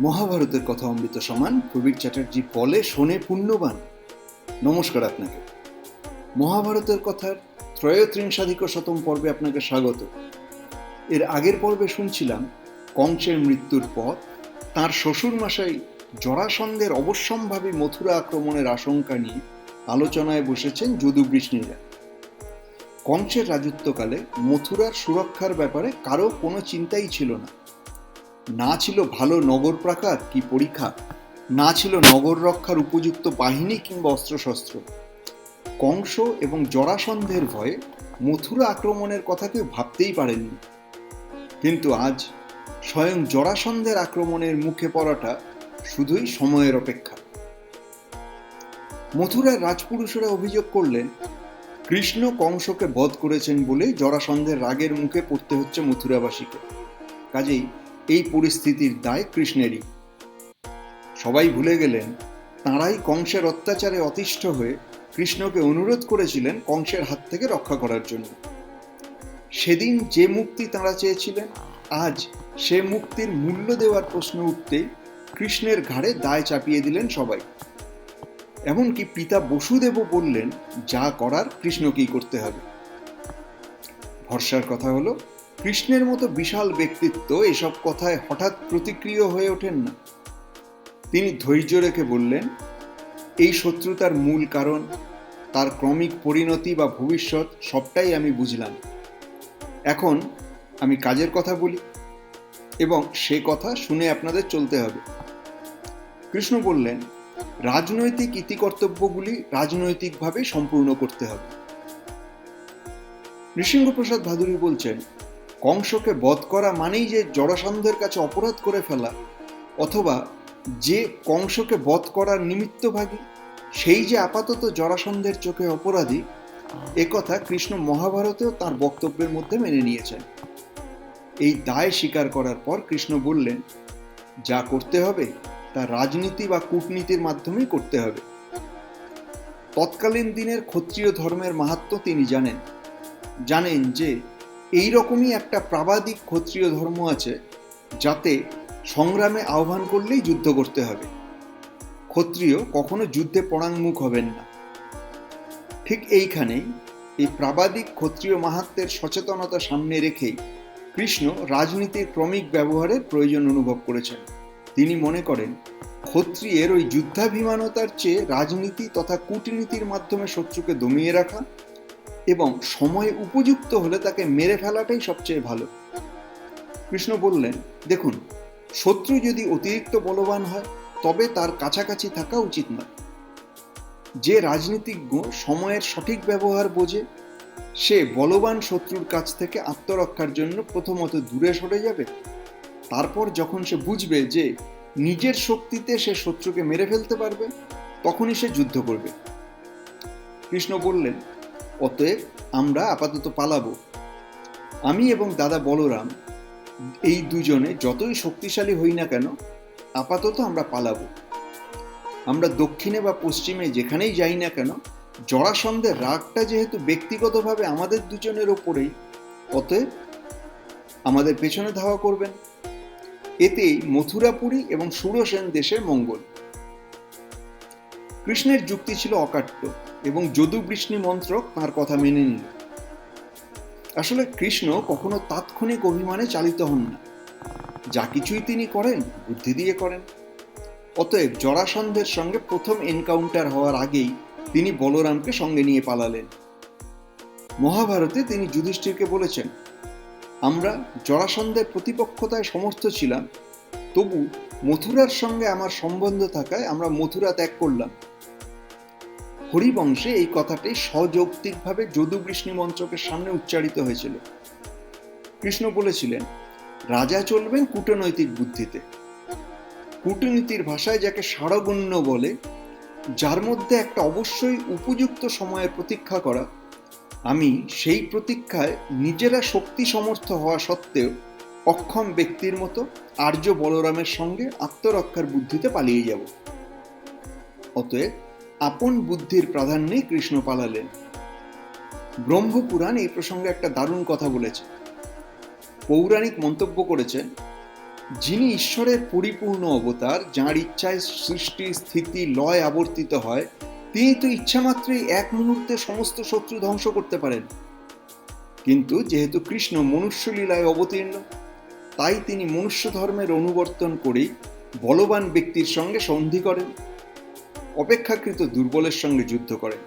মহাভারতের কথা অমৃত সমান প্রবীর চ্যাটার্জি বলে শোনে পুণ্যবান। নমস্কার আপনাকে। মহাভারতের কথার ত্রয়োত্রিংশাধিক শতম পর্বে আপনাকে স্বাগত। এর আগের পর্বে শুনছিলাম কংসের মৃত্যুর পর তাঁর শ্বশুরমশাই জরাসন্ধের অবশ্যম্ভাবী মথুরা আক্রমণের আশঙ্কা নিয়ে আলোচনায় বসেছেন যদুবৃষ্ণীরা। কংসের রাজত্বকালে মথুরার সুরক্ষার ব্যাপারে কারো কোনো চিন্তাই ছিল না। না ছিল ভালো নগর প্রাকার কি পরীক্ষা, না ছিল নগর রক্ষার উপযুক্ত বাহিনী কিংবা অস্ত্রশস্ত্র। কংস এবং জরাসন্ধের ভয়ে মথুরা আক্রমণের কথা কেউ ভাবতেই পারেননি। কিন্তু আজ স্বয়ং জরাসন্ধের আক্রমণের মুখে পড়াটা শুধুই সময়ের অপেক্ষা। মথুরার রাজপুরুষেরা অভিযোগ করলেন কৃষ্ণ কংসকে বধ করেছেন বলেই জরাসন্ধের রাগের মুখে পড়তে হচ্ছে মথুরাবাসীকে। কাজেই এই পরিস্থিতির দায় কৃষ্ণেরই। সবাই ভুলে গেলেন তাঁরাই কংসের অত্যাচারে অতিষ্ঠ হয়ে কৃষ্ণকে অনুরোধ করেছিলেন কংসের হাত থেকে রক্ষা করার জন্য। সেদিন যে মুক্তি তাঁরা চেয়েছিলেন, আজ সে মুক্তির মূল্য দেওয়ার প্রশ্ন উঠতেই কৃষ্ণের ঘাড়ে দায় চাপিয়ে দিলেন সবাই। এমনকি পিতা বসুদেবও বললেন যা করার কৃষ্ণকেই করতে হবে। ভরসার কথা হলো কৃষ্ণের মতো বিশাল ব্যক্তিত্ব এসব কথায় হঠাৎ প্রতিক্রিয় হয়ে ওঠেন না। তিনি ধৈর্য রেখে বললেন, এই শত্রুতার মূল কারণ, তার ক্রমিক পরিণতি বা ভবিষ্যৎ সবটাই আমি বুঝলাম। এখন আমি কাজের কথা বলি এবং সে কথা শুনে আপনাদের চলতে হবে। কৃষ্ণ বললেন, রাজনৈতিক ইতিকর্তব্যগুলি রাজনৈতিকভাবে সম্পূর্ণ করতে হবে। নৃসিংহপ্রসাদ ভাদুরী বলছেন, কংসকে বধ করা মানেই যে জরাসন্ধের কাছে অপরাধ করে ফেলা, অথবা যে কংসকে বধ করার নিমিত্তভাগী সেই যে আপাতত জরাসন্ধের চোখে অপরাধী, একথা কৃষ্ণ মহাভারতেও তাঁর বক্তব্যের মধ্যে মেনে নিয়েছেন। এই দায় স্বীকার করার পর কৃষ্ণ বললেন, যা করতে হবে তা রাজনীতি বা কূটনীতির মাধ্যমেই করতে হবে। তৎকালীন দিনের ক্ষত্রিয় ধর্মের মাহাত্ম্য তিনি জানেন যে এই রকমই একটা প্রাবাদিক ক্ষত্রিয় ধর্ম আছে, যাতে সংগ্রামে আহ্বান করলেই যুদ্ধ করতে হবে। ক্ষত্রিয় কখনো যুদ্ধে পরাঙ্মুখ হবেন না। ঠিক এইখানেই এই প্রাবাদিক ক্ষত্রিয় মাহাত্ম্যের সচেতনতা সামনে রেখেই কৃষ্ণ রাজনীতির ক্রমিক ব্যবহারের প্রয়োজন অনুভব করেছেন। তিনি মনে করেন ক্ষত্রিয়ের ওই যুদ্ধাভিমানতার চেয়ে রাজনীতি তথা কূটনীতির মাধ্যমে শত্রুকে দমিয়ে রাখা এবং সময় উপযুক্ত হলে তাকে মেরে ফেলাটাই সবচেয়ে ভালো। কৃষ্ণ বললেন, দেখুন, শত্রু যদি অতিরিক্ত বলবান হয় তবে তার কাছাকাছি থাকা উচিত নয়। যে রাজনীতিজ্ঞ সময়ের সঠিক ব্যবহার বোঝে, সে বলবান শত্রুর কাছ থেকে আত্মরক্ষার জন্য প্রথমত দূরে সরে যাবে, তারপর যখন সে বুঝবে যে নিজের শক্তিতে সে শত্রুকে মেরে ফেলতে পারবে, তখনই সে যুদ্ধ করবে। কৃষ্ণ বললেন, অতএব আমরা আপাতত পালাবো। আমি এবং দাদা বলরাম এই দুজনে যতই শক্তিশালী হই না কেন, আপাতত আমরা পালাবো। আমরা দক্ষিণে বা পশ্চিমে যেখানেই যাই না কেন, জরাসন্ধের রাগটা যেহেতু ব্যক্তিগতভাবে আমাদের দুজনের ওপরেই, অতএব আমাদের পেছনে ধাওয়া করবেন। এতেই মথুরাপুরী এবং সুরসেন দেশের মঙ্গল। কৃষ্ণের যুক্তি ছিল অকাট্য এবং যদুবৃষ্ণী মন্ত্রক তাঁর কথা মেনে নিল। আসলে কৃষ্ণ কখনো তাৎক্ষণিক অভিমানে চালিত হন না। যা কিছুই তিনি করেন বুদ্ধি দিয়ে করেন। অতএব জরাসন্ধের সঙ্গে প্রথম এনকাউন্টার হওয়ার আগেই তিনি বলরামকে সঙ্গে নিয়ে পালালেন। মহাভারতে তিনি যুধিষ্ঠিরকে বলেছেন, আমরা জরাসন্ধের প্রতিপক্ষতায় সমর্থ ছিলাম, তবু মথুরার সঙ্গে আমার সম্বন্ধ থাকায় আমরা মথুরা ত্যাগ করলাম। হরিবংশে এই কথাটি সযৌক্তিকভাবে যদুবৃষ্ণী মন্ত্রকের সামনে উচ্চারিত হয়েছিল। কৃষ্ণ বলেছিলেন, রাজা চলবেন কূটনৈতিক বুদ্ধিতে। কূটনীতির ভাষায় যাকে সারগণ্য বলে, যার মধ্যে একটা অবশ্যই উপযুক্ত সময়ে প্রতীক্ষা করা। আমি সেই প্রতীক্ষায় নিজেরা শক্তি সমর্থ হওয়া সত্ত্বেও অক্ষম ব্যক্তির মতো আর্য বলরামের সঙ্গে আত্মরক্ষার বুদ্ধিতে পালিয়ে যাব। অতএব আপন বুদ্ধির প্রাধান্যে কৃষ্ণ পালালেন। ব্রহ্মপুরাণ এই প্রসঙ্গে একটা দারুণ কথা বলেছে। পৌরাণিক মন্তব্য করেছেন, যিনি ঈশ্বরের পরিপূর্ণ অবতার, যাঁর ইচ্ছায় সৃষ্টি স্থিতি লয় আবর্তিত হয়, তিনি তো ইচ্ছামাত্রই এক মুহূর্তে সমস্ত শত্রু ধ্বংস করতে পারেন। কিন্তু যেহেতু কৃষ্ণ মনুষ্য লীলায় অবতীর্ণ, তাই তিনি মনুষ্য ধর্মের অনুবর্তন করেই বলবান ব্যক্তির সঙ্গে সন্ধি করেন, অপেক্ষাকৃত দুর্বলের সঙ্গে যুদ্ধ করেন।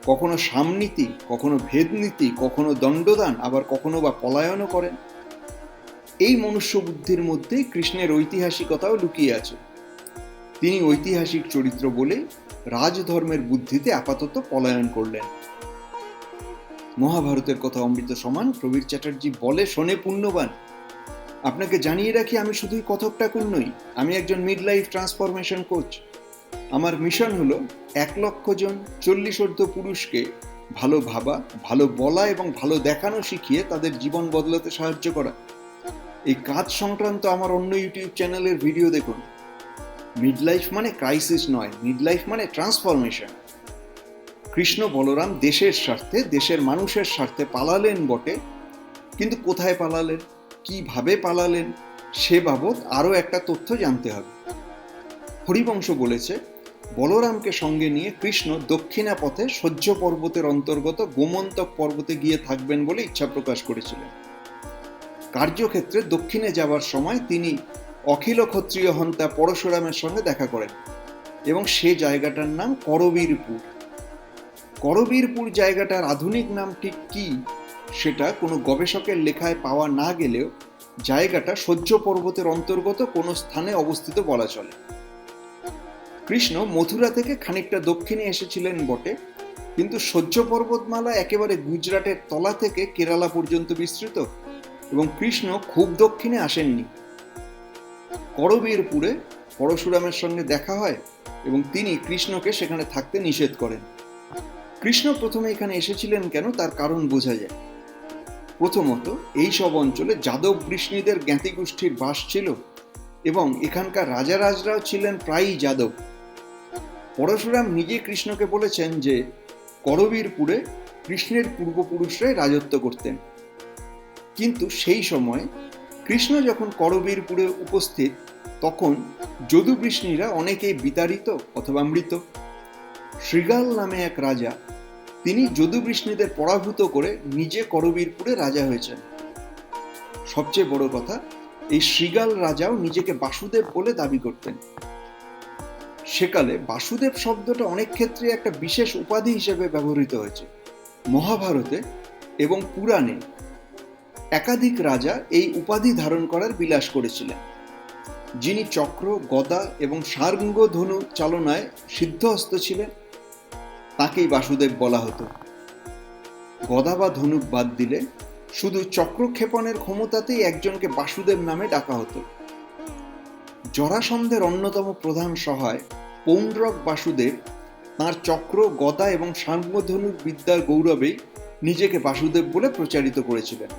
কখনো সামনীতি, কখনো ভেদনীতি, কখনো দণ্ডদান, আবার কখনো বা পলায়নও করেন। এই মনুষ্য বুদ্ধির মধ্যেই কৃষ্ণের ঐতিহাসিকতাও লুকিয়ে আছে। তিনি ঐতিহাসিক চরিত্র বলে রাজধর্মের বুদ্ধিতে আপাতত পলায়ন করলেন। মহাভারতের কথা অমৃত সমান, প্রবীর চ্যাটার্জি বলে শোনে পুণ্যবান। আপনাকে জানিয়ে রাখি, আমি শুধুই কথক ঠাকুর নই, আমি একজন মিড লাইফ ট্রান্সফরমেশন কোচ। আমার মিশন হলো 1,00,000 জন 40 পুরুষকে ভালো ভাবা, ভালো বলা এবং ভালো দেখানো শিখিয়ে তাদের জীবন বদলাতে সাহায্য করা। এই কাজ সংক্রান্ত আমার অন্য ইউটিউব চ্যানেলের ভিডিও দেখুন। মিড লাইফ মানে ক্রাইসিস নয়, মিড লাইফ মানে ট্রান্সফরমেশন। কৃষ্ণ বলরাম দেশের স্বার্থে, দেশের মানুষের স্বার্থে পালালেন বটে, কিন্তু কোথায় পালালেন, কিভাবে পালালেন, সে বাবদ আরও একটা তথ্য জানতে হবে। হরিবংশ বলেছে, বলরামকে সঙ্গে নিয়ে কৃষ্ণ দক্ষিণা পথে সহ্য পর্বতের অন্তর্গত গোমন্তক পর্বতে গিয়ে থাকবেন বলে ইচ্ছা প্রকাশ করেছিলেন। কার্যক্ষেত্রে দক্ষিণে যাবার সময় তিনি অখিল ক্ষত্রিয় হন্তা পরশুরামের সঙ্গে দেখা করেন এবং সে জায়গাটার নাম করবীরপুর। করবীরপুর জায়গাটার আধুনিক নাম ঠিক কি সেটা কোনো গবেষকের লেখায় পাওয়া না গেলেও জায়গাটা সহ্য পর্বতের অন্তর্গত কোনো স্থানে অবস্থিত বলা চলে। কৃষ্ণ মথুরা থেকে খানিকটা দক্ষিণে এসেছিলেন বটে, কিন্তু সহ্য পর্বতমালা একেবারে গুজরাটের তলা থেকে কেরালা পর্যন্ত বিস্তৃত এবং কৃষ্ণ খুব দক্ষিণে আসেননি। করবীরপুরে পরশুরামের সঙ্গে দেখা হয় এবং তিনি কৃষ্ণকে সেখানে থাকতে নিষেধ করেন। কৃষ্ণ প্রথমে এখানে এসেছিলেন কেন, তার কারণ বোঝা যায়। প্রথমত, এই সব অঞ্চলে যাদব বৃষ্ণীদের জ্ঞাতি গোষ্ঠীর বাস ছিল এবং এখানকার রাজারাজরাও ছিলেন প্রায়ই যাদব। পরশুরাম নিজে কৃষ্ণকে বলেছেন যে করবীরপুরে কৃষ্ণের পূর্বপুরুষরাই রাজত্ব করতেন। কিন্তু সেই সময় কৃষ্ণ যখন করবীরপুরে উপস্থিত, তখন যদুবৃষ্ণীরা অনেকেই বিতাড়িত অথবা মৃত। শৃগাল নামে এক রাজা, তিনি যদুবৃষ্ণীদের পরাভূত করে নিজে করবীরপুরে রাজা হয়েছেন। সবচেয়ে বড় কথা, এই শৃগাল রাজাও নিজেকে বাসুদেব বলে দাবি করতেন। সেকালে বাসুদেব শব্দটা অনেক ক্ষেত্রে একটা বিশেষ উপাধি হিসেবে ব্যবহৃত হয়েছে। মহাভারতে এবং পুরাণে একাধিক রাজা এই উপাধি ধারণ করার বিলাস করেছিলেন। যিনি চক্র, গদা এবং সার্ঙ্গ ধনু চালনায় সিদ্ধহস্ত ছিলেন, তাকেই বাসুদেব বলা হতো। গদা বা ধনুক বাদ দিলে শুধু চক্রক্ষেপণের ক্ষমতাতেই একজনকে বাসুদেব নামে ডাকা হতো। জরাসন্ধের অন্যতম প্রধান সহায় পৌণ্ড্রক বাসুদেব তাঁর চক্র, গদা এবং সার্ঙ্গধনুক বিদ্যার গৌরবেই নিজেকে বাসুদেব বলে প্রচারিত করেছিলেন।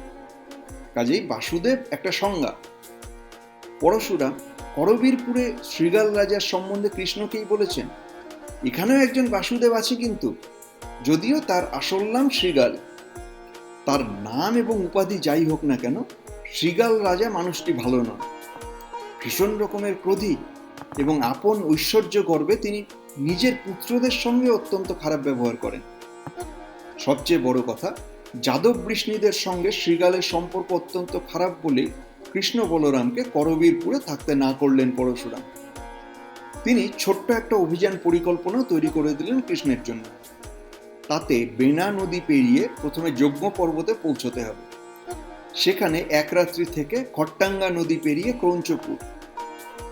কাজেই বাসুদেব একটা সংজ্ঞা। পরশুরাম করবীরপুরে শৃগাল রাজার সম্বন্ধে কৃষ্ণকেই বলেছেন, এখানেও একজন বাসুদেব আছে, কিন্তু যদিও তার আসল নাম শৃগাল। তার নাম এবং উপাধি যাই হোক না কেন, শৃগাল রাজা মানুষটি ভালো নন। ভীষণ রকমের ক্রোধী এবং আপন ঐশ্বর্য গর্বে তিনি নিজের পুত্রদের সঙ্গে অত্যন্ত খারাপ ব্যবহার করেন। সবচেয়ে বড় কথা, যাদব বৃষ্ণীদের সঙ্গে শৃগালের সম্পর্ক অত্যন্ত খারাপ বলেই কৃষ্ণ বলরামকে করবীরপুরে থাকতে না করলেন পরশুরাম। তিনি ছোট্ট একটা অভিযান পরিকল্পনা তৈরি করে দিলেন কৃষ্ণের জন্য। তাতে বেনা নদী পেরিয়ে প্রথমে যজ্ঞ পর্বতে পৌঁছতে হবে। সেখানে এক রাত্রি থেকে খট্টাঙ্গা নদী পেরিয়ে ক্রৌঞ্চপুর,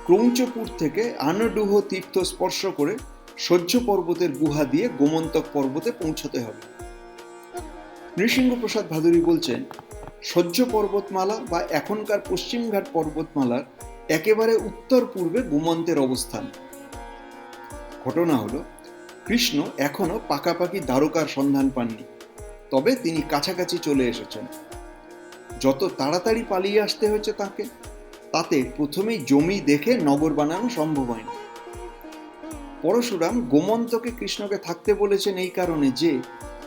ক্রৌঞ্চপুর থেকে আনডুহ তীর্থ স্পর্শ করে সহ্য পর্বতের গুহা দিয়ে গোমন্তক পর্বতে পৌঁছতে হবে। নৃসিংহপ্রসাদ ভাদুরী বলছেন, সহ্য পর্বতমালা বা এখনকার পশ্চিমঘাট পর্বতমালার একেবারে উত্তর পূর্বে গোমন্তের অবস্থান। ঘটনা হলো, কৃষ্ণ এখনো পাকাপাকি দ্বারকার সন্ধান পাননি, তবে তিনি কাছাকাছি চলে এসেছেন। যত তাড়াতাড়ি পালিয়ে আসতে হয়েছে তাকে, তাতে প্রথমেই জমি দেখে নগর বানানো সম্ভব হয়নি। পরশুরাম গোমন্তকে কৃষ্ণকে থাকতে বলেছেন এই কারণে যে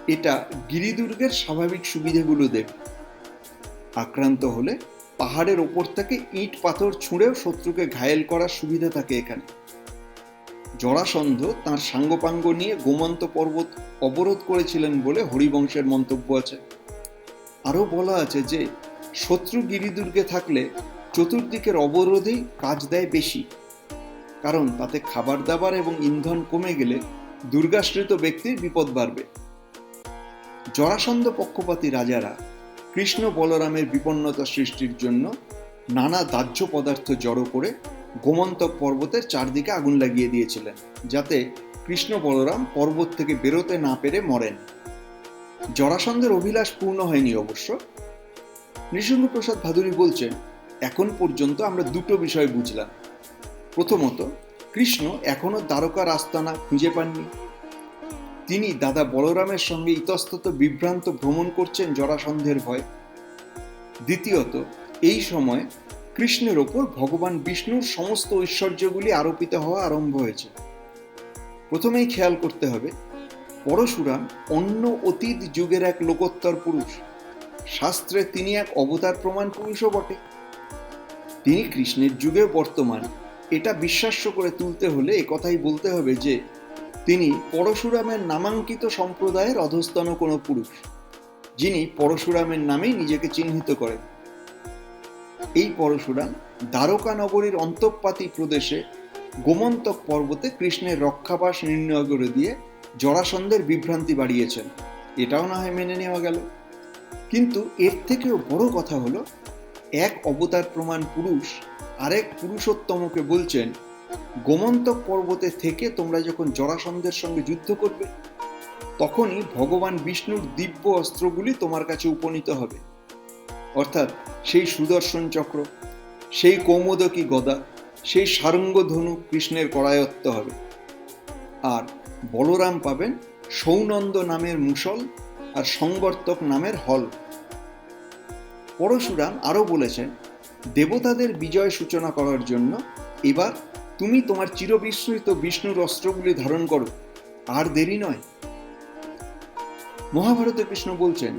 এটা গিরিদুর্গের স্বাভাবিক সুবিধেগুলো দেবে। আক্রান্ত হলে পাহাড়ের ওপর থেকে ইট পাথর ছুঁড়েও শত্রুকে ঘায়েল করার সুবিধা থাকে এখানে। জরাসন্ধ তাঁর সাঙ্গপাঙ্গ নিয়ে গোমন্ত পর্বত অবরোধ করেছিলেন বলে হরিবংশের মন্তব্য আছে। আরও বলা আছে যে শত্রু গিরিদুর্গে থাকলে চতুর্দিকের অবরোধেই কাজ দেয় বেশি, কারণ তাতে খাবার দাবার এবং ইন্ধন কমে গেলে দুর্গাশ্রিত ব্যক্তির বিপদ বাড়বে। জরাসন্ধ পক্ষপাতী রাজারা কৃষ্ণ বলরামের বিপন্নতা সৃষ্টির জন্য নানা দাহ্য পদার্থ জড়ো করে গোমন্তক পর্বতের চারদিকে আগুন লাগিয়ে দিয়েছিলেন, যাতে কৃষ্ণ বলরাম পর্বত থেকে বেরোতে না পেরে মরেন। জরাসন্ধের অভিলাষ পূর্ণ হয়নি অবশ্য। নৃসিংহপ্রসাদ ভাদুরী বলছেন, এখন পর্যন্ত আমরা দুটো বিষয় বুঝলাম। প্রথমত, কৃষ্ণ এখনো দ্বারকার আস্তানা খুঁজে পাননি। তিনি দাদা বলরামের সঙ্গে ইতস্তত বিভ্রান্ত ভ্রমণ করছেন জরাসন্ধের ভয়। দ্বিতীয়ত, এই সময় কৃষ্ণের ওপর ভগবান বিষ্ণুর সমস্ত ঐশ্বর্যগুলি আরোপিত হওয়া আরম্ভ হয়েছে। প্রথমেই খেয়াল করতে হবে, পরশুরাম অন্য অতীত যুগের এক লোকোত্তর পুরুষ। শাস্ত্রে তিনি এক অবতার প্রমাণ পুরুষও বটে। তিনি কৃষ্ণের যুগে বর্তমান, এটা বিশ্বাস্য করে তুলতে হলে একথাই বলতে হবে যে তিনি পরশুরামের নামাঙ্কিত সম্প্রদায়ের অধস্তন কোনো পুরুষ, যিনি পরশুরামের নামেই নিজেকে চিহ্নিত করেন। এই পরশুরাম দ্বারকা নগরীর অন্তঃপাতী প্রদেশে গোমন্তক পর্বতে কৃষ্ণের রক্ষাবাস নির্ণয় করে দিয়ে জরাসন্ধের বিভ্রান্তি বাড়িয়েছেন, এটাও না হয় মেনে নেওয়া গেল। কিন্তু এর থেকেও বড় কথা হলো, এক অবতার প্রমাণ পুরুষ আরেক পুরুষোত্তমকে বলছেন, গোমন্তক পর্বতে থেকে তোমরা যখন জরাসন্ধের সঙ্গে যুদ্ধ করবে, তখনই ভগবান বিষ্ণুর দিব্য অস্ত্রগুলি তোমার কাছে উপনীত হবে। অর্থাৎ সেই সুদর্শন চক্র, সেই কৌমোদকী গদা, সেই সারঙ্গ ধনু কৃষ্ণের করায়ত্ত হবে। আর বলরাম পাবেন সৌনন্দ নামের মুসল আর সংবর্তক নামের হল। পরশুরাম আরও বলেছেন, দেবতাদের বিজয় সূচনা করার জন্য এবার তুমি তোমার চিরবিস্মৃত বিষ্ণুর অস্ত্রগুলি ধারণ করো, আর দেরি নয়। মহাভারতে কৃষ্ণ বলছেন,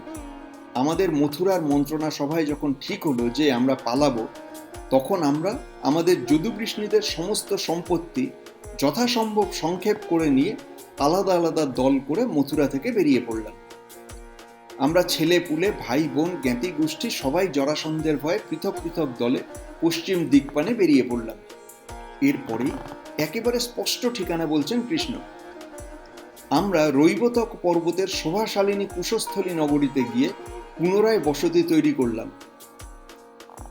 আমাদের মথুরার মন্ত্রণা সভায় যখন ঠিক হলো যে আমরা পালাবো, তখন আমরা আমাদের যদুবৃষ্ণীদের সমস্ত সম্পত্তি যথাসম্ভব সংক্ষেপ করে নিয়ে আলাদা আলাদা দল করে মথুরা থেকে বেরিয়ে পড়লাম। আমরা ছেলে পুলে, ভাই বোন, জ্ঞাতি গোষ্ঠী সবাই জরাসন্ধের ভয়ে পৃথক পৃথক দলে পশ্চিম দিকপানে বেরিয়ে পড়লাম। এরপরেই একেবারে স্পষ্ট ঠিকানা বলছেন কৃষ্ণ। আমরা রৈবতক পর্বতের শোভাশালিনী কুশস্থলী নগরীতে গিয়ে পুনরায় বসতি তৈরি করলাম।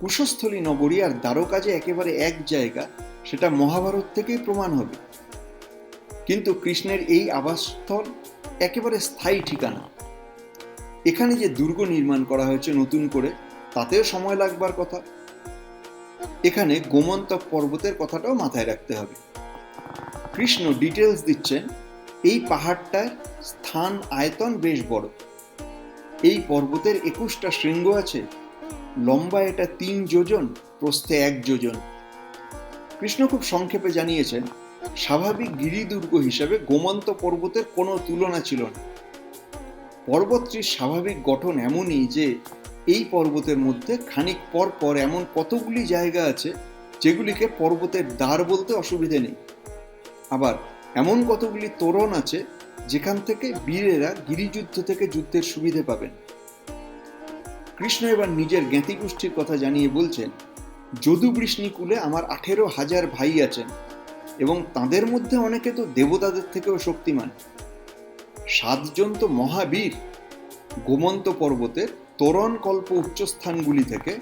কুশস্থলী নগরী আর দ্বারকা যে একেবারে এক জায়গা, সেটা মহাভারত থেকেই প্রমাণ হবে। কিন্তু কৃষ্ণের এই আবাসস্থল একেবারে স্থায়ী ঠিকানা। এখানে যে দুর্গ নির্মাণ করা হয়েছে নতুন করে, তাতেও সময় লাগবার কথা। এখানে গোমন্তক পর্বতের কথাটাও মাথায় রাখতে হবে। কৃষ্ণ ডিটেলস দিচ্ছেন, এই পাহাড়টার স্থান আয়তন বেশ বড়। এই পর্বতের 21টা শৃঙ্গ আছে, লম্বা এটা 3 যোজন, প্রস্থে 1 যোজন। কৃষ্ণ খুব সংক্ষেপে জানিয়েছেন, স্বাভাবিক গিরিদুর্গ হিসাবে গোমন্ত পর্বতের কোনো তুলনা ছিল না। পর্বতটির স্বাভাবিক গঠন এমনই যে এই পর্বতের মধ্যে খানিক পর পর এমন কতগুলি জায়গা আছে যেগুলিকে পর্বতের দ্বার বলতে অসুবিধে নেই। আবার এমন কতগুলি তোরণ আছে যেখান থেকে বীরেরা গিরিযুদ্ধ থেকে যুদ্ধের সুবিধে পাবেন। কৃষ্ণ এবার নিজের জ্ঞাতি গোষ্ঠীর কথা জানিয়ে বলছেন, যদুবৃষ্ণীকুলে আমার 18,000 ভাই আছেন এবং তাদের মধ্যে অনেকে তো দেবতাদের থেকেও শক্তিমান। 7 জন তো মহাবীর। গোমন্ত পর্বতের তোরণ কল্প উচ্চস্থানগুলি থেকে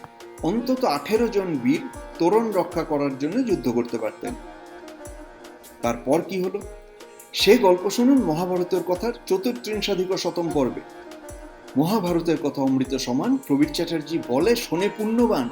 অন্তত 18 জন বীর তোরণ রক্ষা করার জন্য যুদ্ধ করতে পারতেন। তারপর কি হলো, সে গল্প শুনুন মহাভারতের কথার 34 পর্বে। মহাভারতের কথা অমৃত সমান, প্রবীর চ্যাটার্জি বলে শোনে পুণ্যবান।